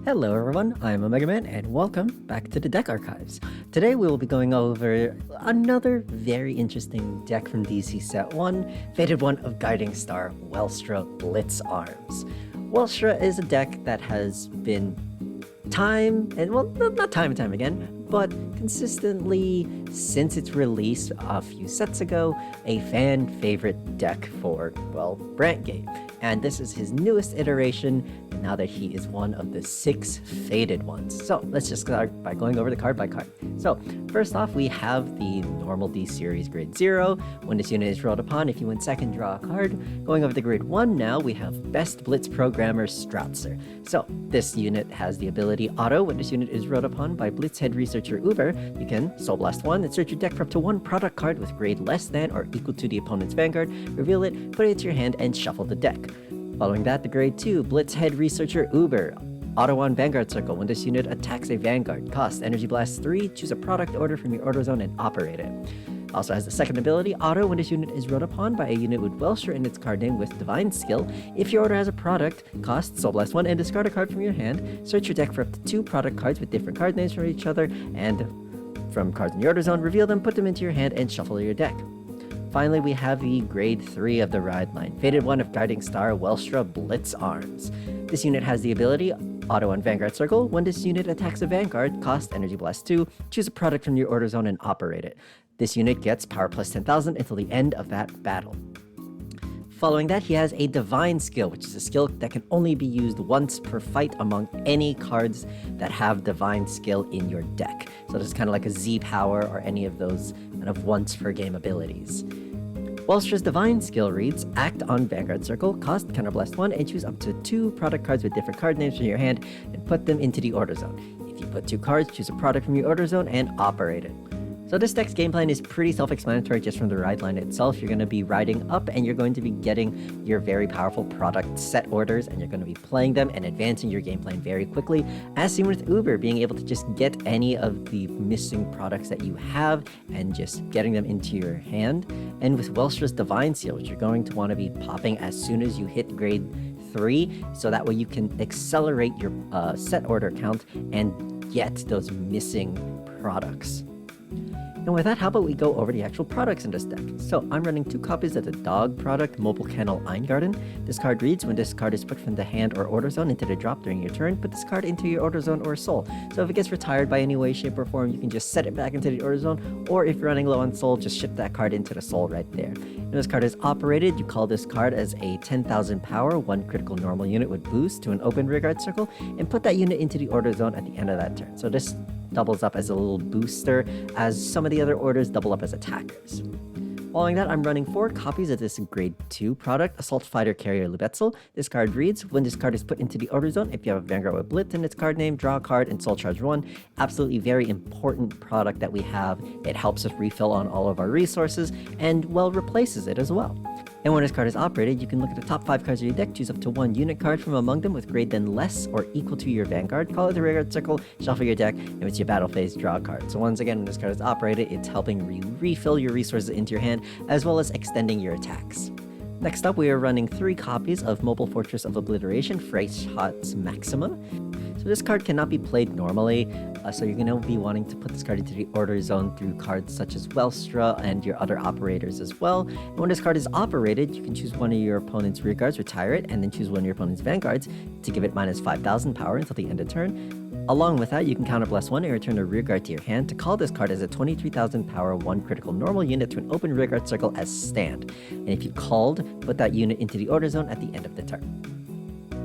Hello everyone, I'm Omega Man and welcome back to the Deck Archives. Today we will be going over another very interesting deck from DC Set 1, Fated One of Guiding Star, Welstra Blitz Arms. Welstra is a deck that has been not time and time again, but consistently since its release a few sets ago, a fan favorite deck for, well, Brant Game. And this is his newest iteration, now that he is one of the 6 Fated ones. So let's just start by going over the card by card. So first off, we have the normal D series grade 0. When this unit is rolled upon, if you win second, draw a card. Going over the grade 1 now, we have Best Blitz Programmer Strautzer. So this unit has the ability Auto. When this unit is rolled upon by Blitz Head Researcher Uber, you can Soul Blast 1 and search your deck for up to 1 product card with grade less than or equal to the opponent's Vanguard, reveal it, put it into your hand, and shuffle the deck. Following that, the grade 2, Blitz Head Researcher Uber. Auto on Vanguard Circle. When this unit attacks a Vanguard, cost Energy Blast 3, choose a product order from your order zone and operate it. Also has the second ability, Auto. When this unit is run upon by a unit with Welstra in its card name with Divine Skill, if your order has a product, cost Soul Blast 1 and discard a card from your hand, search your deck for up to 2 product cards with different card names from each other, and from cards in your order zone, reveal them, put them into your hand, and shuffle your deck. Finally, we have the grade 3 of the ride line, Fated One of Guiding Star, Welstra Blitz Arms. This unit has the ability Auto on Vanguard Circle. When this unit attacks a Vanguard, cost Energy Blast 2, choose a product from your order zone and operate it. This unit gets power plus 10,000 until the end of that battle. Following that, he has a Divine Skill, which is a skill that can only be used once per fight among any cards that have Divine Skill in your deck. So this is kind of like a Z Power or any of those kind of once per game abilities. Welstra's Divine Skill reads, act on Vanguard Circle, cost Counterblast 1, and choose up to 2 product cards with different card names from your hand and put them into the order zone. If you put 2 cards, choose a product from your order zone and operate it. So this deck's game plan is pretty self-explanatory just from the ride line itself. You're going to be riding up and you're going to be getting your very powerful product set orders and you're going to be playing them and advancing your game plan very quickly. As seen with Uber, being able to just get any of the missing products that you have and just getting them into your hand. And with Welstra's Divine Seal, which you're going to want to be popping as soon as you hit grade 3, so that way you can accelerate your set order count and get those missing products. And with that, how about we go over the actual products in this deck? So I'm running 2 copies of the dog product, Mobile Kennel Eingarten. This card reads, when this card is put from the hand or order zone into the drop during your turn, put this card into your order zone or soul. So if it gets retired by any way, shape, or form, you can just set it back into the order zone, or if you're running low on soul, just ship that card into the soul right there. When this card is operated, you call this card as a 10,000 power, 1 critical normal unit with boost to an open rearguard circle, and put that unit into the order zone at the end of that turn. So this doubles up as a little booster, as some of the other orders double up as attackers. Following that, I'm running 4 copies of this grade 2 product, Assault Fighter Carrier Lubetzel. This card reads, when this card is put into the order zone, if you have a Vanguard with Blitz in its card name, draw a card and Soul Charge 1. Absolutely very important product that we have. It helps us refill on all of our resources and, well, replaces it as well. And when this card is operated, you can look at the top 5 cards of your deck, choose up to 1 unit card from among them with grade then less or equal to your Vanguard, call it the rearguard circle, shuffle your deck, and with your battle phase, draw a card. So once again, when this card is operated, it's helping refill your resources into your hand, as well as extending your attacks. Next up, we are running 3 copies of Mobile Fortress of Obliteration, Freischatz Maxima. So this card cannot be played normally, so you're going to be wanting to put this card into the order zone through cards such as Welstra and your other operators as well. And when this card is operated, you can choose one of your opponent's rearguards, retire it, and then choose one of your opponent's vanguards to give it minus 5,000 power until the end of turn. Along with that, you can counterblast 1 and return a rearguard to your hand to call this card as a 23,000 power, 1 critical normal unit to an open rearguard circle as stand. And if you called, put that unit into the order zone at the end of the turn.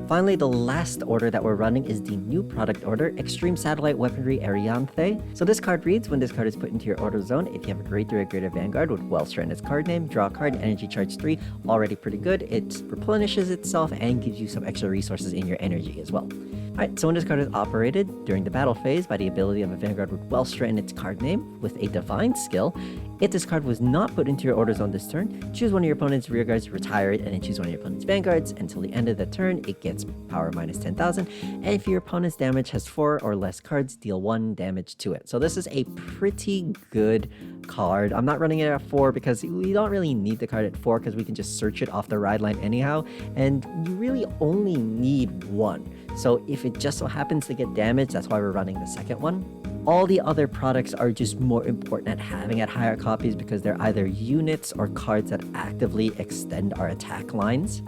Finally, the last order that we're running is the new product order, Extreme Satellite Weaponry Arianthe. So this card reads, when this card is put into your order zone, if you have a grade 3 or greater Vanguard with Welstra in its card name, draw a card, energy charge 3, already pretty good. It replenishes itself and gives you some extra resources in your energy as well. Alright, so when this card is operated during the battle phase by the ability of a Vanguard with Welstra in its card name with a Divine Skill, if this card was not put into your order zone this turn, choose one of your opponent's rearguards, retire it, and then choose one of your opponent's Vanguards. Until the end of the turn, it gets power minus 10,000, and if your opponent's damage has 4 or less cards, deal 1 damage to it. So this is a pretty good card. I'm not running it at 4 because we don't really need the card at 4 because we can just search it off the ride line anyhow, and you really only need 1. So if it just so happens to get damaged, that's why we're running the second one. All the other products are just more important at having at higher copies because they're either units or cards that actively extend our attack lines.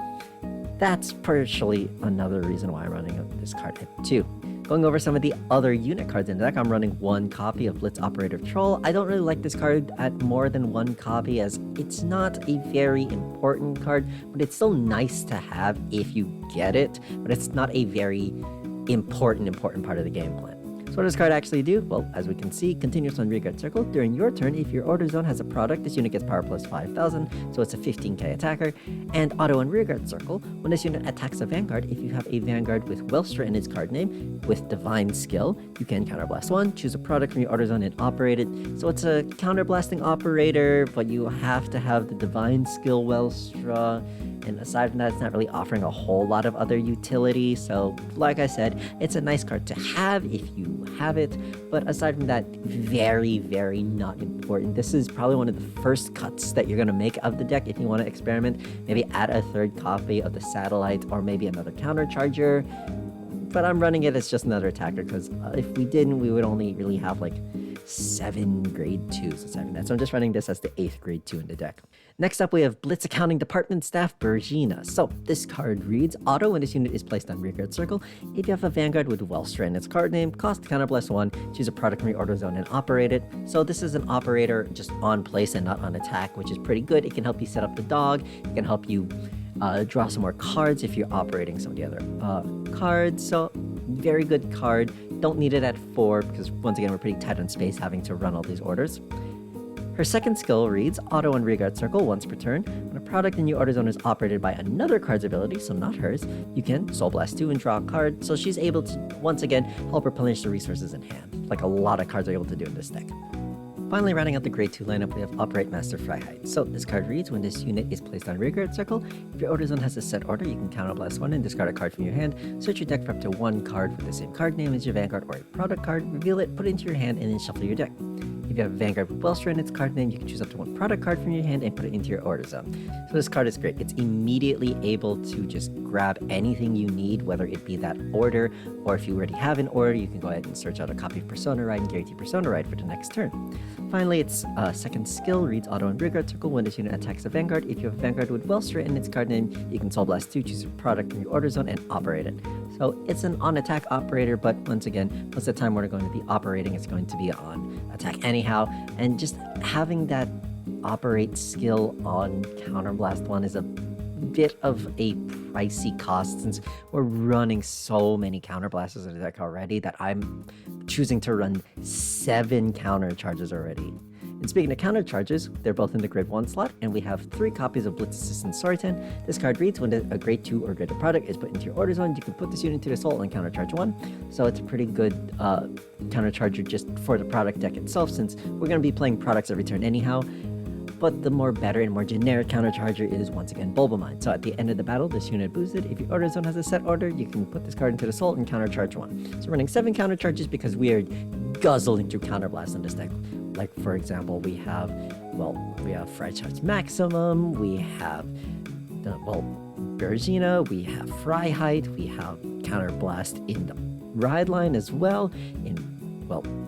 That's partially another reason why I'm running this card at 2. Going over some of the other unit cards in the deck, I'm running 1 copy of Blitz Operative Troll. I don't really like this card at more than 1 copy as it's not a very important card, but it's still nice to have if you get it, but it's not a very important part of the game plan. So what does this card actually do? Well, as we can see, continuous on Rearguard Circle. During your turn, if your order zone has a product, this unit gets power plus 5,000, so it's a 15k attacker. And auto on Rearguard Circle, when this unit attacks a Vanguard, if you have a Vanguard with Welstra in its card name, with Divine Skill, you can counterblast 1, choose a product from your order zone and operate it. So it's a counterblasting operator, but you have to have the Divine Skill Welstra. And aside from that, it's not really offering a whole lot of other utility. So, like I said, it's a nice card to have if you have it. But aside from that, very, very not important. This is probably one of the first cuts that you're going to make of the deck if you want to experiment. Maybe add a 3rd copy of the Satellite or maybe another countercharger. But I'm running it as just another attacker because if we didn't, we would only really have like 7 grade 2s aside from that. So I'm just running this as the 8th grade 2 in the deck. Next up, we have Blitz Accounting Department Staff Bergina. So this card reads, auto when this unit is placed on Rearguard Circle. If you have a Vanguard with Welstra in its card name, cost counterblast 1, choose a product from your order zone and operate it. So this is an operator just on place and not on attack, which is pretty good. It can help you set up the dog. It can help you draw some more cards if you're operating some of the other cards. So very good card. Don't need it at 4 because once again we're pretty tight on space having to run all these orders. Her second skill reads, auto on Rearguard Circle once per turn. When a product in your order zone is operated by another card's ability, so not hers, you can Soul Blast 2 and draw a card, so she's able to, once again, help replenish the resources in hand, like a lot of cards are able to do in this deck. Finally, rounding out the grade 2 lineup, we have Operate Master Freiheit. So this card reads, when this unit is placed on Rearguard Circle, if your order zone has a set order, you can counterblast 1 and discard a card from your hand, search your deck for up to 1 card with the same card name as your Vanguard or a product card, reveal it, put it into your hand, and then shuffle your deck. If you have a Vanguard with Welstra in its card name, you can choose up to 1 product card from your hand and put it into your order zone. So this card is great. It's immediately able to just grab anything you need, whether it be that order, or if you already have an order, you can go ahead and search out a copy of Persona Ride and guarantee Persona Ride for the next turn. Finally, its second skill reads auto on Rearguard Circle when this unit attacks a Vanguard. If you have a Vanguard with Welstra in its card name, you can Soul Blast 2, choose a product from your order zone, and operate it. So it's an on-attack operator, but once again, most of the time we're going to be operating, it's going to be on attack anyhow, and just having that operate skill on Counterblast 1 is a bit of a pricey cost since we're running so many counterblasters in the deck already that I'm choosing to run 7 counter charges already. And speaking of counter charges, they're both in the grade 1 slot, and we have 3 copies of Blitz Assistant Soritan. This card reads, when a grade 2 or greater product is put into your order zone, you can put this unit into the soul and counter charge 1. So it's a pretty good counter charger just for the product deck itself, since we're going to be playing products every turn anyhow. But the more better and more generic countercharger is once again Bulbamine. So at the end of the battle, this unit boosted. If your order zone has a set order, you can put this card into the soul and countercharge 1. So we're running 7 countercharges because we are guzzling through counterblast in this deck. Like for example, we have Freiheit's Maximum, we have Bergina, we have Freiheit, we have Counterblast in the ride line as well, in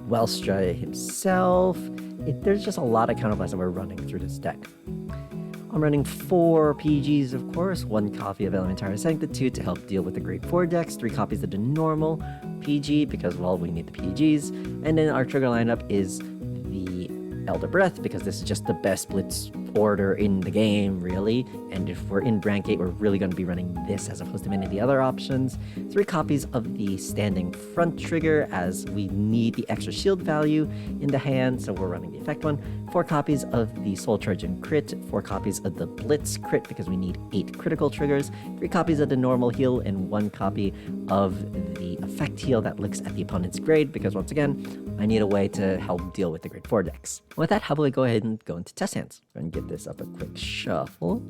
Welstra himself. There's just a lot of counterblast that we're running through this deck. I'm running 4 PGs, of course, 1 copy of Elementary Sanctitude to help deal with the grade 4 decks, 3 copies of the normal PG because, well, we need the PGs, and then our trigger lineup is the Elder Breath because this is just the best Blitz order in the game, really, and if we're in Brand Gate, we're really going to be running this as opposed to many of the other options. 3 copies of the Standing Front trigger as we need the extra shield value in the hand, so we're running the effect one. 4 copies of the Soul Charge and Crit, 4 copies of the Blitz Crit because we need 8 critical triggers, 3 copies of the normal heal, and 1 copy of the effect heal that looks at the opponent's grade because once again, I need a way to help deal with the grade 4 decks. With that, how about we go ahead and go into test hands and get this up a quick shuffle.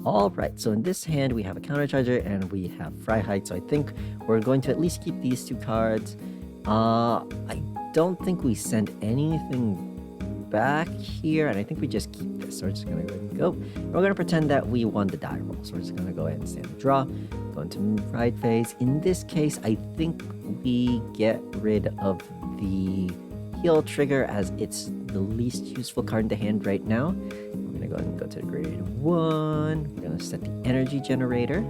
Alright, so in this hand we have a countercharger and we have Freiheit, so I think we're going to at least keep these 2 cards. I don't think we send anything back here, and I think we just keep this. So we're just going to go ahead and go. And we're going to pretend that we won the die roll. So we're just going to go ahead and stand the draw. Go into right phase. In this case, I think we get rid of the heal trigger as it's the least useful card in the hand right now. We're going to go ahead and go to grade 1. We're going to set the energy generator.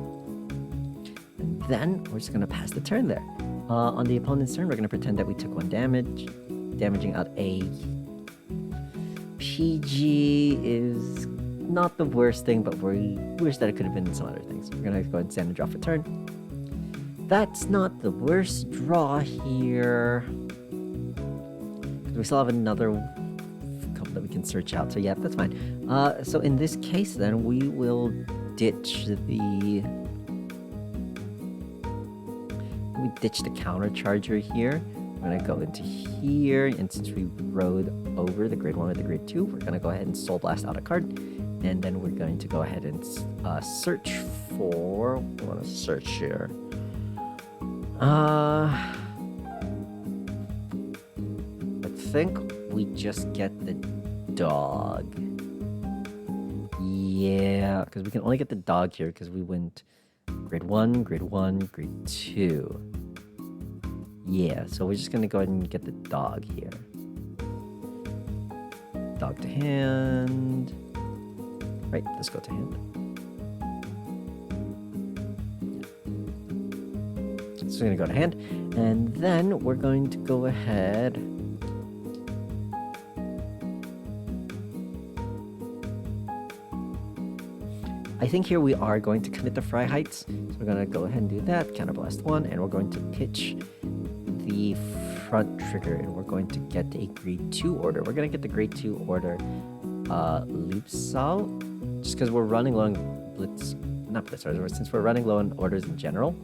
And then we're just going to pass the turn there. On the opponent's turn, we're going to pretend that we took 1 damage. Damaging out a PG is not the worst thing, but we wish that it could have been some other things. We're going to go ahead and stand and draw for turn. That's not the worst draw here. We still have another couple that we can search out, so yeah, that's fine. So in this case, then, we will ditch the counter charger here. We're gonna go into here, and since we rode over the grade 1 with the grade 2, we're gonna go ahead and Soul Blast out a card, and then we're going to go ahead and search for. I want to search here. I think we just get the dog. Yeah, because we can only get the dog here because we went grade 1, grade 1, grade 2. Yeah, so we're just going to go ahead and get the dog here. Dog to hand. Right, let's go to hand. So we're going to go to hand. And then we're going to go ahead. I think here we are going to commit the Fry Heights. So we're going to go ahead and do that. Counterblast 1. And we're going to pitch the front trigger. And we're going to get a grade 2 order. We're going to get the grade 2 order Leaps out. Just because we're running low on Blitz. Not Blitz, since we're running low on orders in general.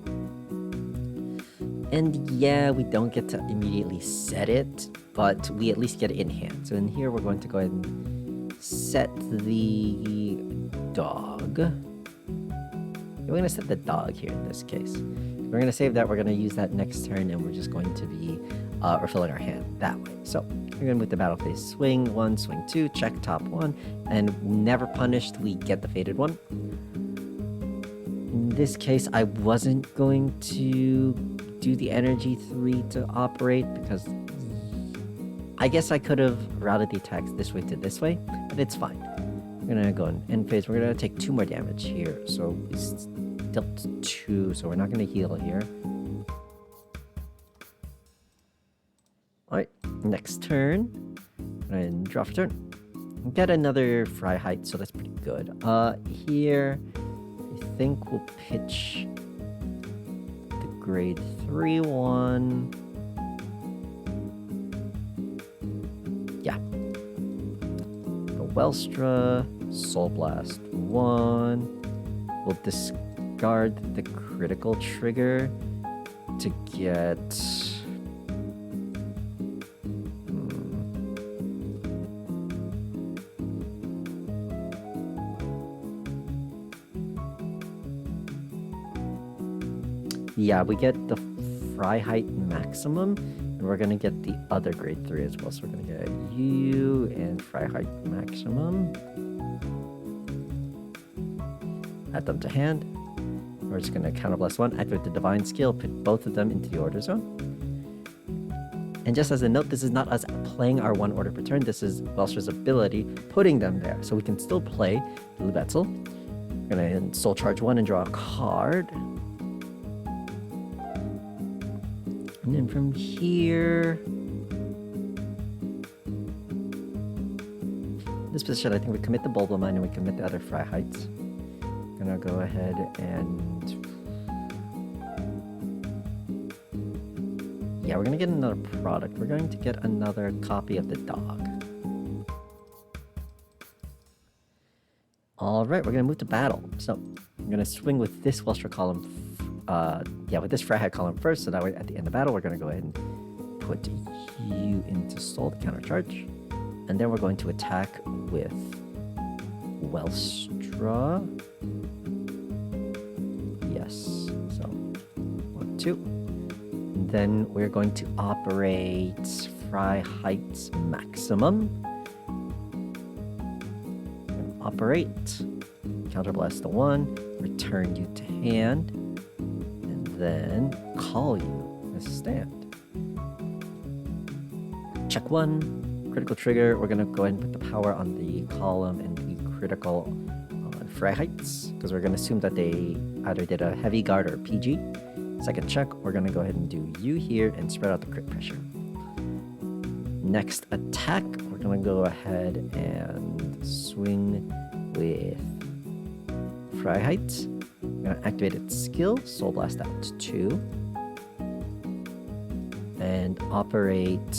And yeah, we don't get to immediately set it, but we at least get it in hand. So in here, we're going to go ahead and set the dog. We're going to set the dog here in this case. We're going to save that. We're going to use that next turn, and we're just going to be refilling our hand that way. So we're going to move the battle phase. Swing 1, swing 2, check top 1, and never punished, we get the faded one. In this case, I wasn't going to do the energy 3 to operate because I guess I could have routed the attacks this way to this way, but it's fine. We're gonna go in end phase. We're gonna take 2 more damage here, so we dealt 2, so we're not gonna heal here. Alright, next turn. And draw for turn. Get another Fry Height, so that's pretty good. Here, I think we'll pitch the grade 3 one. Yeah. Go Welstra, Soul Blast 1. We'll discard the critical trigger to get. Yeah, we get the Fry Height maximum, and we're gonna get the other grade 3 as well. So we're gonna get U and Fry Height maximum. Add them to hand. We're just gonna counterblast 1, activate the Divine Skill, put both of them into the order zone. And just as a note, this is not us playing our 1 order per turn. This is Welstra's ability putting them there, so we can still play Blue Betzel. We're gonna Soul Charge 1 and draw a card. And then from here, this position, I think we commit the Bulba Mine and we commit the other Fry Heights. Gonna go ahead and yeah, we're gonna get another product. We're going to get another copy of the dog. All right, we're gonna move to battle. So I'm gonna swing with this Welstra column. With this Fry Height column first, so that way at the end of battle, we're going to go ahead and put you into Soul to countercharge. And then we're going to attack with Welstra. Yes, so 1, 2. And then we're going to operate Fry Heights maximum. operate. Counterblast the 1, return you to hand, and then call you as stand. Check 1, critical trigger. We're gonna go ahead and put the power on the column and the critical on Freiheits, because we're gonna assume that they either did a heavy guard or PG. Second check, we're gonna go ahead and do you here and spread out the crit pressure. Next attack, we're gonna go ahead and swing with Freiheit. I'm gonna activate its skill, Soul Blast out to 2, and operate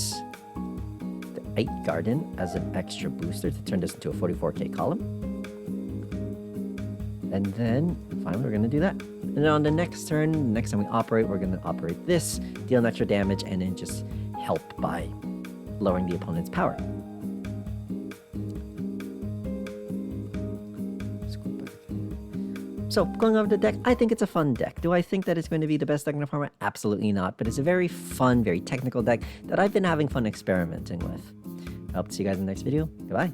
the 8 Garden as an extra booster to turn this into a 44k column. And then finally, we're gonna do that. And then on the next turn, next time we operate, we're gonna operate this, deal an extra damage, and then just help by lowering the opponent's power. So, going over the deck, I think it's a fun deck. Do I think that it's going to be the best deck in the format? Absolutely not, but it's a very fun, very technical deck that I've been having fun experimenting with. I hope to see you guys in the next video. Goodbye.